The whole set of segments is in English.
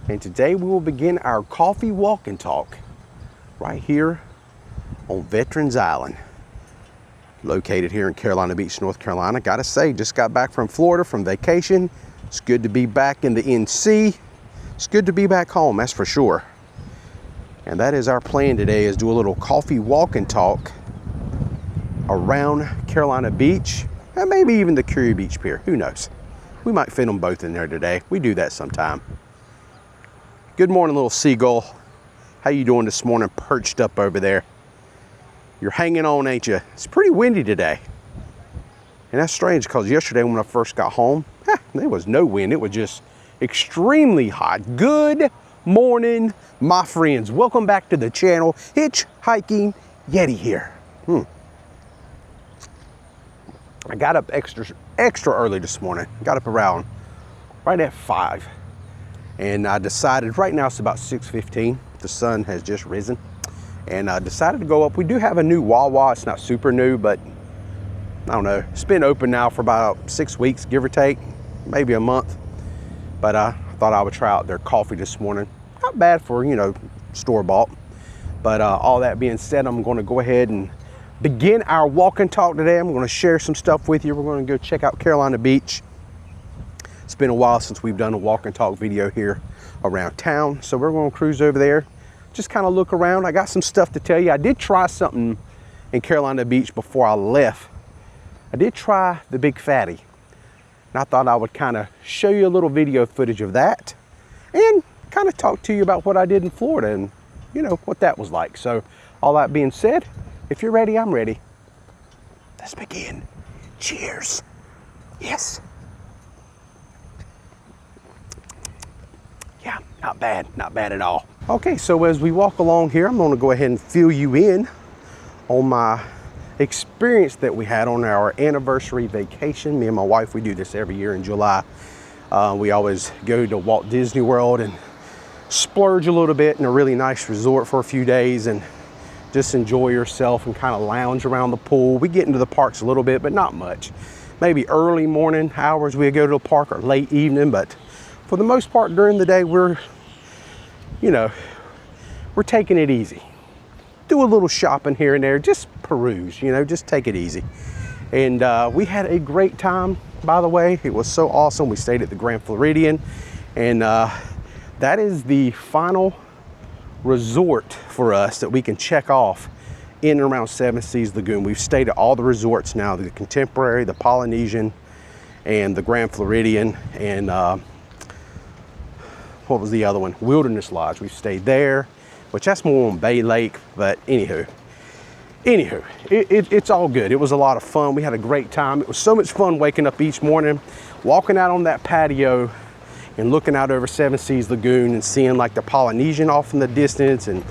And today we will begin our coffee walk and talk right here on Veterans Island, located here in Carolina Beach, North Carolina. Gotta say, just got back from Florida from vacation. It's good to be back in the NC. It's good to be back home, that's for sure. And that is our plan today, is do a little coffee walk and talk around Carolina Beach, and maybe even the Kure Beach Pier, who knows? We might fit them both in there today. We do that sometime. Good morning, little seagull. How you doing this morning, perched up over there? You're hanging on, ain't you? It's pretty windy today. And that's strange, because yesterday when I first got home, there was no wind. It was just extremely hot. Good morning, my friends. Welcome back to the channel. Hitch Hiking Yeti here. I got up extra early this morning. Got up around right at 5. And I decided, right now it's about 6:15. The sun has just risen. And I decided to go up. We do have a new Wawa. It's not super new, but I don't know. It's been open now for about 6 weeks, give or take, maybe a month. But I thought I would try out their coffee this morning. Not bad for, store-bought. But all that being said, I'm going to go ahead and begin our walk and talk today. I'm going to share some stuff with you. We're going to go check out Carolina Beach. It's been a while since we've done a walk and talk video here around town. So we're going to cruise over there, just kind of look around. I got some stuff to tell you. I did try something in Carolina Beach before I left. I did try the Big Fatty. And I thought I would kind of show you a little video footage of that and kind of talk to you about what I did in Florida and, what that was like. So all that being said, if you're ready, I'm ready. Let's begin. Cheers. Yes. Yeah, not bad at all. Okay, so as we walk along here, I'm gonna go ahead and fill you in on my experience that we had on our anniversary vacation. Me and my wife, we do this every year in July. We always go to Walt Disney World and splurge a little bit in a really nice resort for a few days and just enjoy yourself and kind of lounge around the pool. We get into the parks a little bit, but not much. Maybe early morning hours we go to the park, or late evening, but for the most part during the day, we're taking it easy. Do a little shopping here and there, just peruse, just take it easy. And we had a great time, by the way. It was so awesome. We stayed at the Grand Floridian, and that is the final resort for us that we can check off in and around Seven Seas Lagoon. We've stayed at all the resorts now, the Contemporary, the Polynesian, and the Grand Floridian, and what was the other one? Wilderness Lodge. We've stayed there, which that's more on Bay Lake, but anywho, it's all good. It was a lot of fun. We had a great time. It was so much fun waking up each morning, walking out on that patio and looking out over Seven Seas Lagoon and seeing like the Polynesian off in the distance, and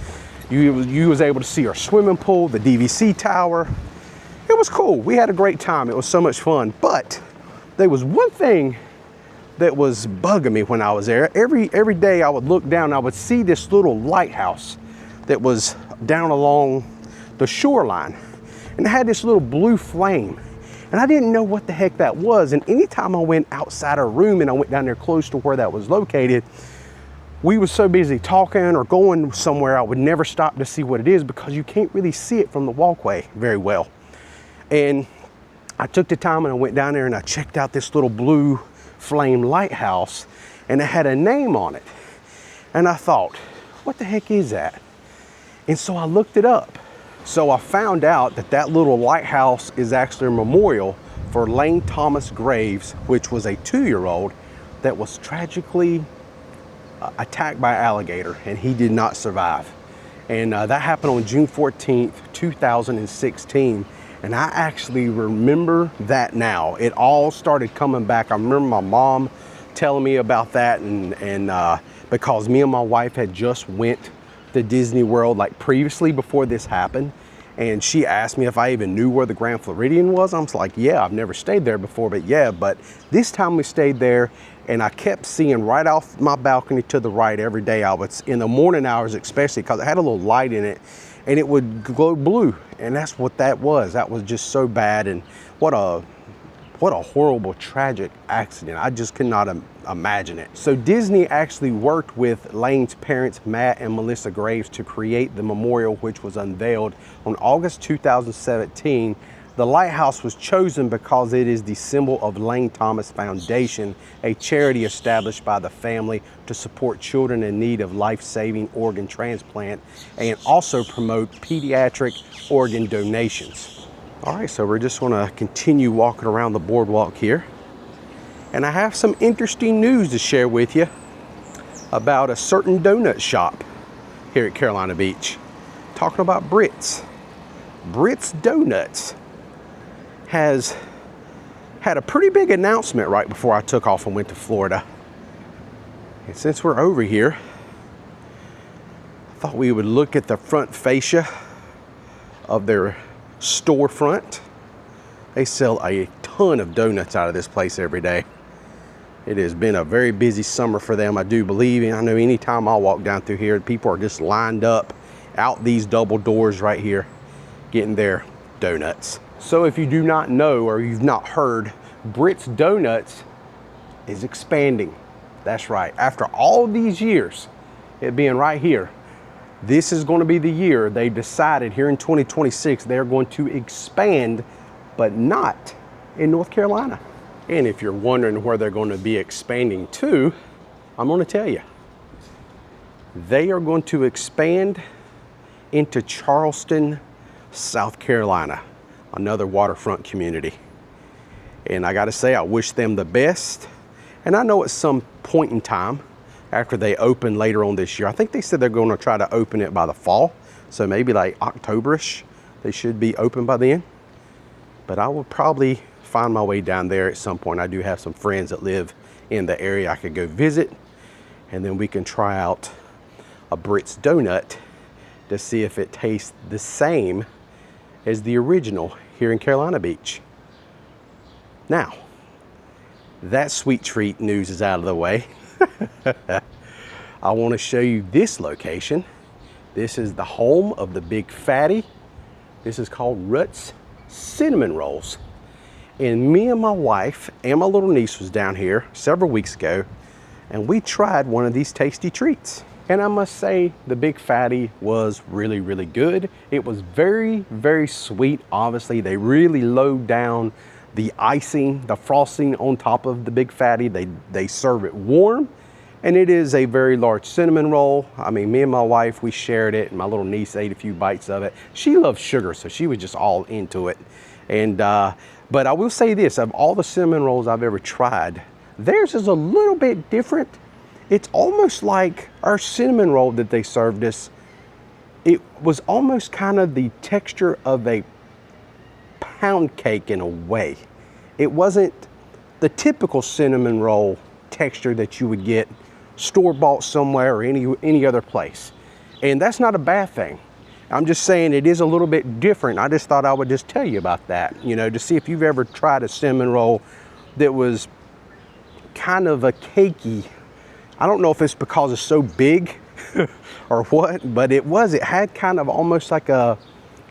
you was able to see our swimming pool, the DVC tower. It was cool. We had a great time. It was so much fun. But there was one thing that was bugging me when I was there. Every day I would look down, I would see this little lighthouse that was down along the shoreline, and it had this little blue flame. And I didn't know what the heck that was. And anytime I went outside our room and I went down there close to where that was located, we were so busy talking or going somewhere, I would never stop to see what it is, because you can't really see it from the walkway very well. And I took the time and I went down there and I checked out this little blue flame lighthouse, and it had a name on it. And I thought, what the heck is that? And so I looked it up. So I found out that little lighthouse is actually a memorial for Lane Thomas Graves, which was a 2-year-old that was tragically attacked by an alligator, and he did not survive. And that happened on June 14th, 2016. And I actually remember that now. It all started coming back. I remember my mom telling me about that, and because me and my wife had just went to Disney World like previously before this happened, and she asked me if I even knew where the Grand Floridian was. I was like, yeah, I've never stayed there before, but yeah. But this time we stayed there, and I kept seeing right off my balcony to the right every day. I was in the morning hours, especially because it had a little light in it, and it would glow blue, and that's what that was. That was just so bad. And what a what a horrible, tragic accident. I just could not imagine it. So Disney actually worked with Lane's parents, Matt and Melissa Graves, to create the memorial, which was unveiled on August 2017. The lighthouse was chosen because it is the symbol of Lane Thomas Foundation, a charity established by the family to support children in need of life-saving organ transplant and also promote pediatric organ donations. All right, so we're just gonna continue walking around the boardwalk here. And I have some interesting news to share with you about a certain donut shop here at Carolina Beach. Talking about Britt's. Britt's Donuts has had a pretty big announcement right before I took off and went to Florida. And since we're over here, I thought we would look at the front fascia of their storefront. They sell a ton of donuts out of this place every day. It has been a very busy summer for them, I do believe. And I know anytime I walk down through here, people are just lined up out these double doors right here, getting their donuts. So if you do not know or you've not heard, Britt's Donuts is expanding. That's right. After all these years, it being right here, this is going to be the year they decided here in 2026 they're going to expand, but not in North Carolina. And if you're wondering where they're going to be expanding to, I'm going to tell you. They are going to expand into Charleston, South Carolina, another waterfront community. And I got to say, I wish them the best. And I know at some point in time, after they open later on this year, I think they said they're going to try to open it by the fall. So maybe like October-ish, they should be open by then. But I will probably find my way down there at some point. I do have some friends that live in the area I could go visit. And then we can try out a Britt's Donut to see if it tastes the same as the original here in Carolina Beach. Now, that sweet treat news is out of the way. I want to show you this location. This is the home of the Big Fatty. This is called Rutt's Cinnamon Rolls. And me and my wife and my little niece was down here several weeks ago, and we tried one of these tasty treats. And I must say, the Big Fatty was really, really good. It was very, very sweet. Obviously, they really load down the icing, the frosting on top of the Big Fatty. They serve it warm, and it is a very large cinnamon roll. I mean, me and my wife, we shared it, and my little niece ate a few bites of it. She loves sugar, so she was just all into it. And but I will say this, of all the cinnamon rolls I've ever tried, theirs is a little bit different. It's almost like our cinnamon roll that they served us. It was almost kind of the texture of a pound cake in a way. It wasn't the typical cinnamon roll texture that you would get store-bought somewhere or any other place. And that's not a bad thing. I'm just saying it is a little bit different. I just thought I would just tell you about that, you know, to see if you've ever tried a cinnamon roll that was kind of a cakey. I don't know if it's because it's so big or what, but it had kind of almost like a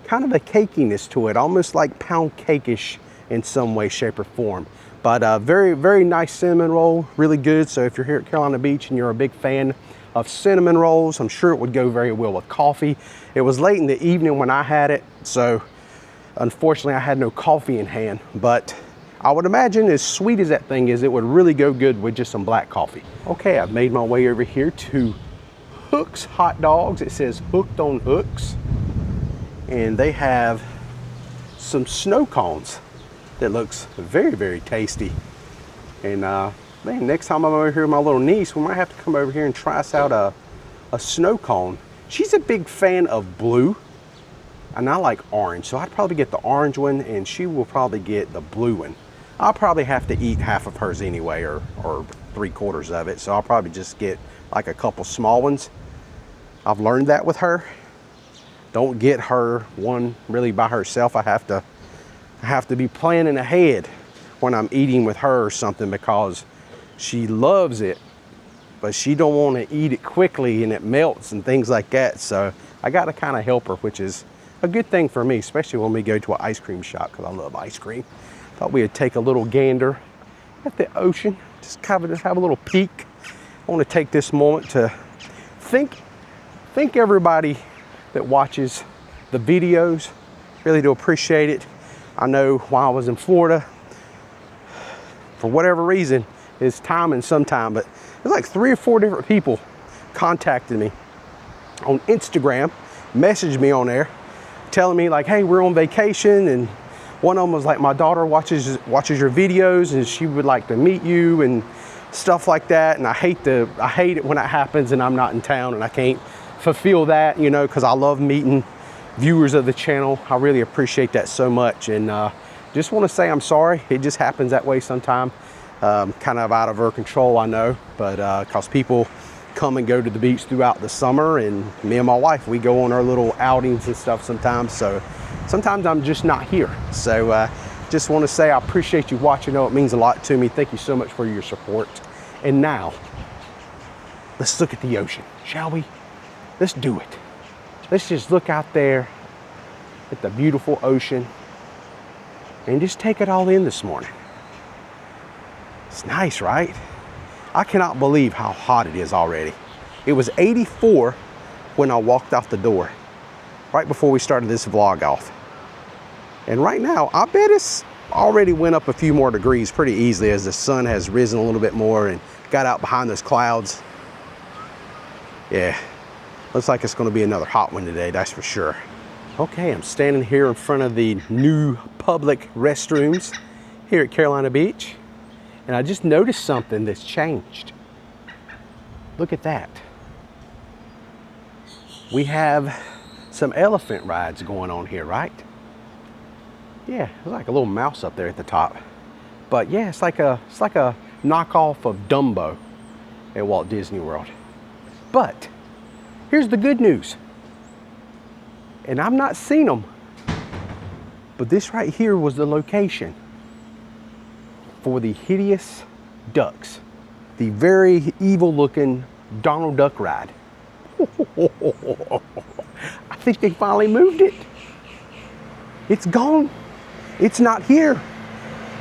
cakiness to it, almost like pound cake-ish in some way, shape, or form. But very, very nice cinnamon roll, really good. So if you're here at Carolina Beach and you're a big fan of cinnamon rolls, I'm sure it would go very well with coffee. It was late in the evening when I had it, so unfortunately I had no coffee in hand, but I would imagine as sweet as that thing is, it would really go good with just some black coffee. Okay, I've made my way over here to Hook's Hot Dogs. It says Hooked on Hooks. And they have some snow cones that looks very, very tasty. And man, next time I'm over here with my little niece, we might have to come over here and try us out a snow cone. She's a big fan of blue, and I like orange, so I'd probably get the orange one, and she will probably get the blue one. I'll probably have to eat half of hers anyway, or 3/4 of it, so I'll probably just get like a couple small ones. I've learned that with her. Don't get her one really by herself. I have to be planning ahead when I'm eating with her or something, because she loves it, but she don't want to eat it quickly and it melts and things like that. So I got to kind of help her, which is a good thing for me, especially when we go to an ice cream shop, because I love ice cream. thought we'd take a little gander at the ocean, just have a little peek. I want to take this moment to thank everybody that watches the videos. Really do appreciate it. I know while I was in Florida, for whatever reason, it's timing sometime, but there's like 3 or 4 different people contacted me on Instagram, messaged me on there, telling me like, hey, we're on vacation, and one of them was like, my daughter watches your videos and she would like to meet you and stuff like that. And I hate it when that happens and I'm not in town and I can't fulfill that, you know, because I love meeting viewers of the channel. I really appreciate that so much, and just want to say I'm sorry. It just happens that way sometime. Kind of out of our control, I know, but because people come and go to the beach throughout the summer, and me and my wife, we go on our little outings and stuff sometimes, so sometimes I'm just not here. So just want to say I appreciate you watching. I know it means a lot to me. Thank you so much for your support. And now let's look at the ocean, shall we? Let's do it. Let's just look out there at the beautiful ocean and just take it all in this morning. It's nice, right? I cannot believe how hot it is already. It was 84 when I walked out the door, right before we started this vlog off. And right now, I bet it's already went up a few more degrees pretty easily as the sun has risen a little bit more and got out behind those clouds. Yeah, looks like it's gonna be another hot one today, that's for sure. Okay, I'm standing here in front of the new public restrooms here at Carolina Beach, and I just noticed something that's changed. Look at that. We have some elephant rides going on here, right? Yeah, there's like a little mouse up there at the top. But yeah, it's like a knockoff of Dumbo at Walt Disney World. But here's the good news. And I've not seen them, but this right here was the location for the hideous ducks, the very evil looking Donald Duck ride. I think they finally moved it. It's gone. It's not here.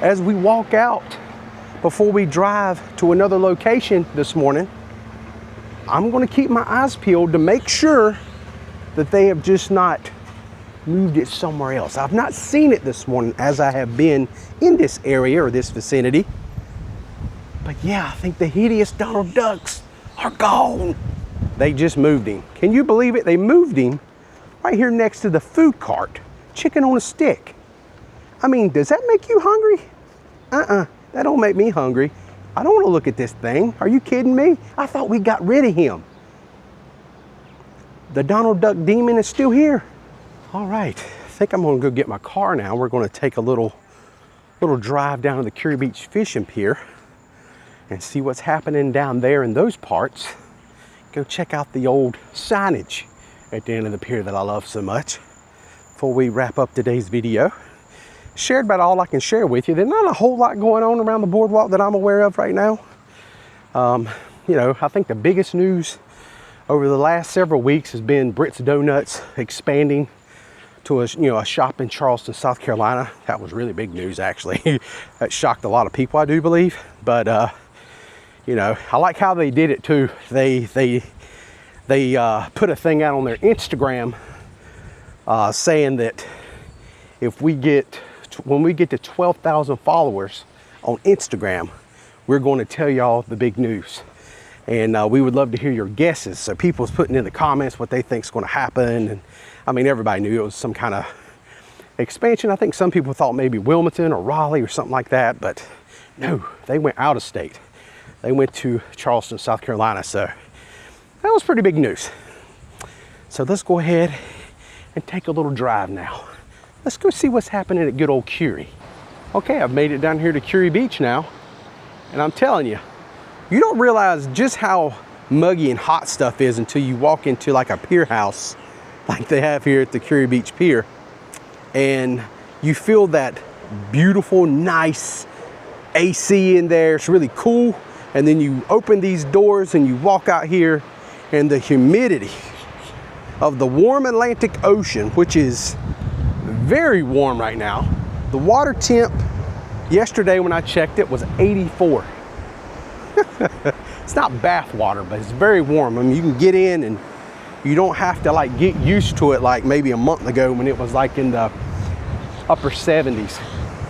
As we walk out before we drive to another location this morning, I'm going to keep my eyes peeled to make sure that they have just not moved it somewhere else. I've not seen it this morning as I have been in this area or this vicinity. But yeah, I think the hideous Donald Ducks are gone. They just moved him. Can you believe it? They moved him right here next to the food cart. Chicken on a stick. I mean, does that make you hungry? That don't make me hungry. I don't want to look at this thing. Are you kidding me? I thought we got rid of him. The Donald Duck demon is still here. All right, I think I'm gonna go get my car now. We're gonna take a little drive down to the Kure Beach fishing pier and see what's happening down there in those parts. Go check out the old signage at the end of the pier that I love so much. Before we wrap up today's video, shared about all I can share with you. There's not a whole lot going on around the boardwalk that I'm aware of right now. You know, I think the biggest news over the last several weeks has been Britt's Donuts expanding to a shop in Charleston, South Carolina. That was really big news, actually. That shocked a lot of people, I do believe. But you know, I like how they did it too. They put a thing out on their Instagram saying that when we get to 12,000 followers on Instagram, we're going to tell y'all the big news. And we would love to hear your guesses. So people's putting in the comments what they think is going to happen. And I mean, everybody knew it was some kind of expansion. I think some people thought maybe Wilmington or Raleigh or something like that, but no, they went out of state. They went to Charleston, South Carolina. So that was pretty big news. So let's go ahead and take a little drive now. Let's go see what's happening at good old Kure. Okay, I've made it down here to Kure Beach now. And I'm telling you, you don't realize just how muggy and hot stuff is until you walk into like a pier house like they have here at the Kure Beach Pier. And you feel that beautiful, nice AC in there. It's really cool. And then you open these doors and you walk out here, and the humidity of the warm Atlantic Ocean, which is very warm right now. The water temp Yesterday when I checked, it was 84. It's not bath water, but it's very warm. I mean, you can get in and you don't have to like get used to it like maybe a month ago when it was like in the upper 70s,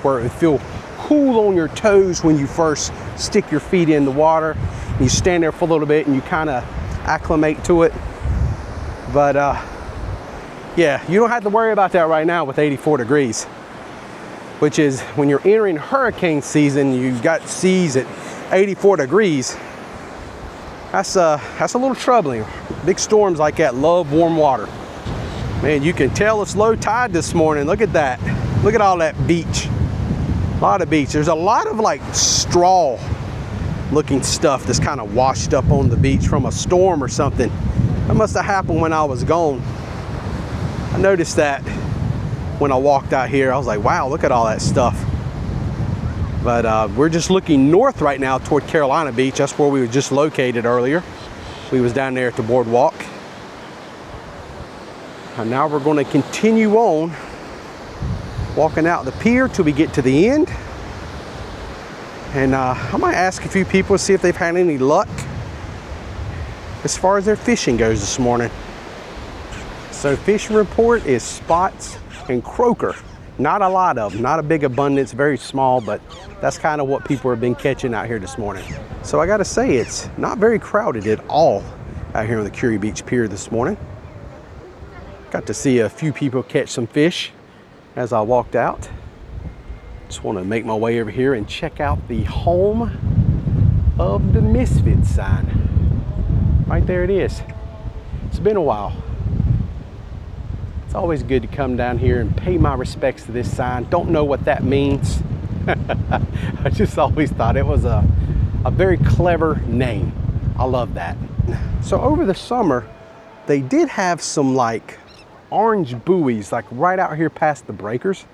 where it would feel cool on your toes when you first stick your feet in the water. You stand there for a little bit and you kind of acclimate to it. But yeah, you don't have to worry about that right now with 84 degrees, which is when you're entering hurricane season, you've got seas at 84 degrees. That's a little troubling. Big storms like that love warm water. Man, you can tell it's low tide this morning. Look at that. Look at all that beach. A lot of beach. There's a lot of like straw looking stuff that's kind of washed up on the beach from a storm or something. That must have happened when I was gone. I noticed that when I walked out here. I was like, wow, look at all that stuff. But we're just looking north right now toward Carolina Beach. That's where we were just located earlier. We was down there at the Boardwalk. And now we're going to continue on walking out the pier till we get to the end. And I might ask a few people to see if they've had any luck as far as their fishing goes this morning. So fishing report is spots and croaker. Not a lot of them, not a big abundance, very small, but that's kind of what people have been catching out here this morning. So I gotta say, it's not very crowded at all out here on the Kure Beach Pier this morning. Got to see a few people catch some fish as I walked out. Just want to make my way over here and check out the home of the Misfit sign. Right there it is. It's been a while. It's always good to come down here and pay my respects to this sign. Don't know what that means. I just always thought it was a very clever name. I love that. So over the summer, they did have some like orange buoys like right out here past the breakers.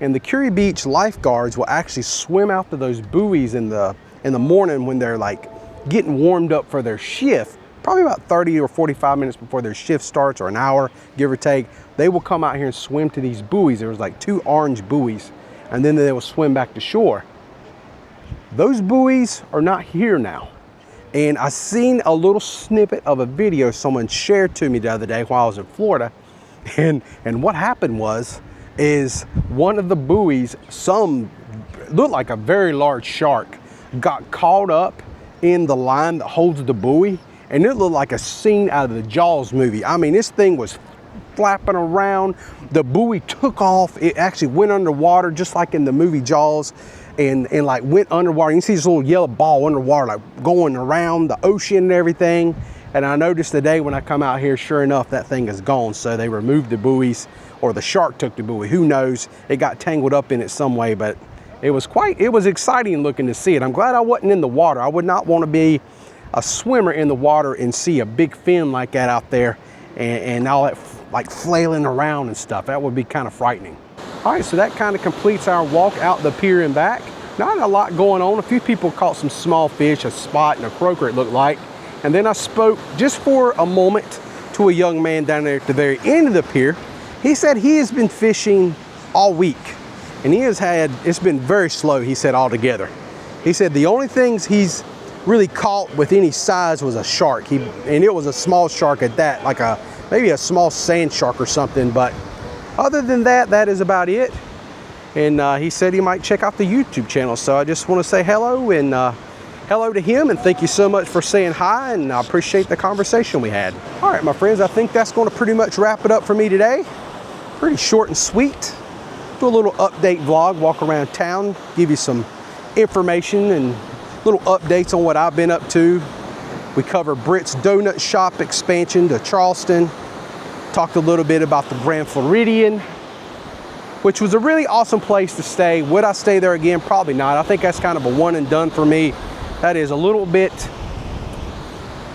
And the Kure Beach lifeguards will actually swim out to those buoys in the morning when they're like getting warmed up for their shift. Probably about 30 or 45 minutes before their shift starts, or an hour, give or take. They will come out here and swim to these buoys. There was like 2 orange buoys, and then they will swim back to shore. Those buoys are not here now. And I seen a little snippet of a video someone shared to me the other day while I was in Florida. And what happened is one of the buoys, some looked like a very large shark, got caught up in the line that holds the buoy. And it looked like a scene out of the Jaws movie. I mean, this thing was flapping around. The buoy took off. It actually went underwater, just like in the movie Jaws, and like went underwater. You can see this little yellow ball underwater, like going around the ocean and everything. And I noticed today when I come out here, sure enough, that thing is gone. So they removed the buoys, or the shark took the buoy. Who knows? It got tangled up in it some way, but it was exciting looking to see it. I'm glad I wasn't in the water. I would not want to be a swimmer in the water and see a big fin like that out there and all that like flailing around and stuff. That would be kind of frightening. All right, so that kind of completes our walk out the pier and back. Not a lot going on. A few people caught some small fish, a spot and a croaker it looked like. And then I spoke just for a moment to a young man down there at the very end of the pier. He said he has been fishing all week and it's been very slow, he said, altogether. He said the only things he's really caught with any size was a shark. And it was a small shark at that, like maybe a small sand shark or something. But other than that, that is about it. And he said he might check out the YouTube channel. So I just want to say hello and hello to him, and thank you so much for saying hi, and I appreciate the conversation we had. All right, my friends, I think that's going to pretty much wrap it up for me today. Pretty short and sweet. Do a little update vlog, walk around town, give you some information and little updates on what I've been up to. We covered Britt's donut shop expansion to Charleston. Talked a little bit about the Grand Floridian, which was a really awesome place to stay. Would I stay there again? Probably not. I think that's kind of a one and done for me. That is a little bit,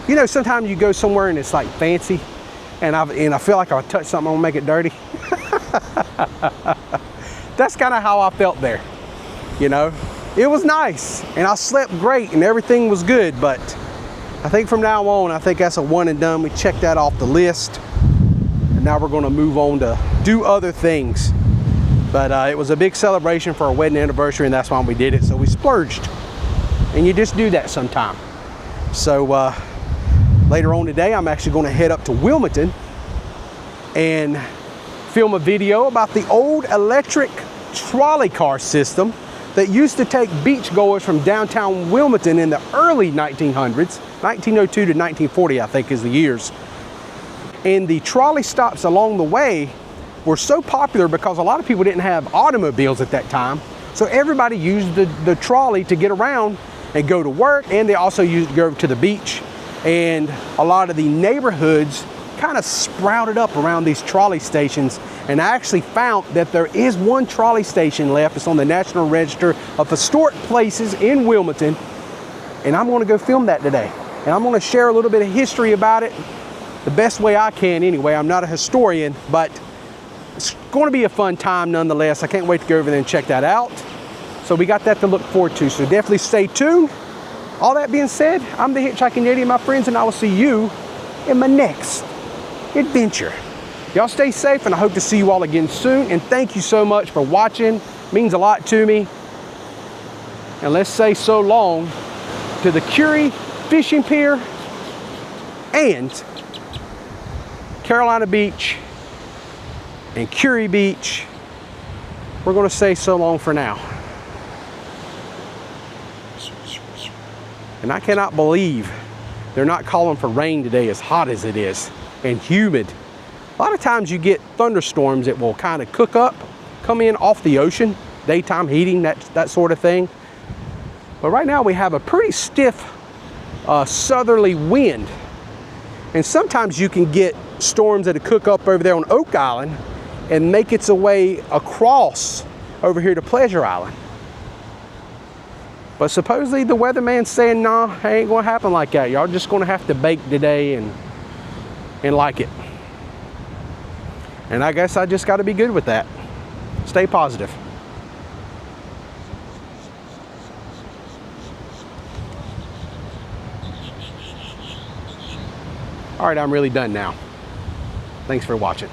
you know, sometimes you go somewhere and it's like fancy, and I feel like if I touch something, I'm gonna make it dirty. That's kind of how I felt there, you know. It was nice, and I slept great, and everything was good, but I think from now on, I think that's a one and done. We checked that off the list, and now we're gonna move on to do other things. But it was a big celebration for our wedding anniversary, and that's why we did it. So we splurged, and you just do that sometime. So later on today, I'm actually going to head up to Wilmington and film a video about the old electric trolley car system that used to take beachgoers from downtown Wilmington in the early 1900s, 1902 to 1940, I think is the years. And the trolley stops along the way were so popular because a lot of people didn't have automobiles at that time. So everybody used the trolley to get around and go to work, and they also used to go to the beach. And a lot of the neighborhoods kind of sprouted up around these trolley stations. And I actually found that there is one trolley station left. It's on the National Register of Historic Places in Wilmington. And I'm gonna go film that today. And I'm gonna share a little bit of history about it, the best way I can anyway. I'm not a historian, but it's going to be a fun time nonetheless. I can't wait to go over there and check that out. So we got that to look forward to. So definitely stay tuned. All that being said, I'm the Hitchhiking Yeti, my friends, and I will see you in my next adventure. Y'all stay safe, and I hope to see you all again soon. And thank you so much for watching. It means a lot to me. And let's say so long to the Kure Fishing Pier and Carolina Beach and Kure Beach. We're going to say so long for now. And I cannot believe they're not calling for rain today, as hot as it is and humid. A lot of times you get thunderstorms that will kind of cook up, come in off the ocean, daytime heating, that sort of thing. But right now we have a pretty stiff southerly wind. And sometimes you can get storms that cook up over there on Oak Island and make its way across over here to Pleasure Island. But supposedly the weatherman's saying, nah, it ain't gonna happen like that. Y'all just gonna have to bake today and like it. And I guess I just gotta be good with that. Stay positive. All right, I'm really done now. Thanks for watching.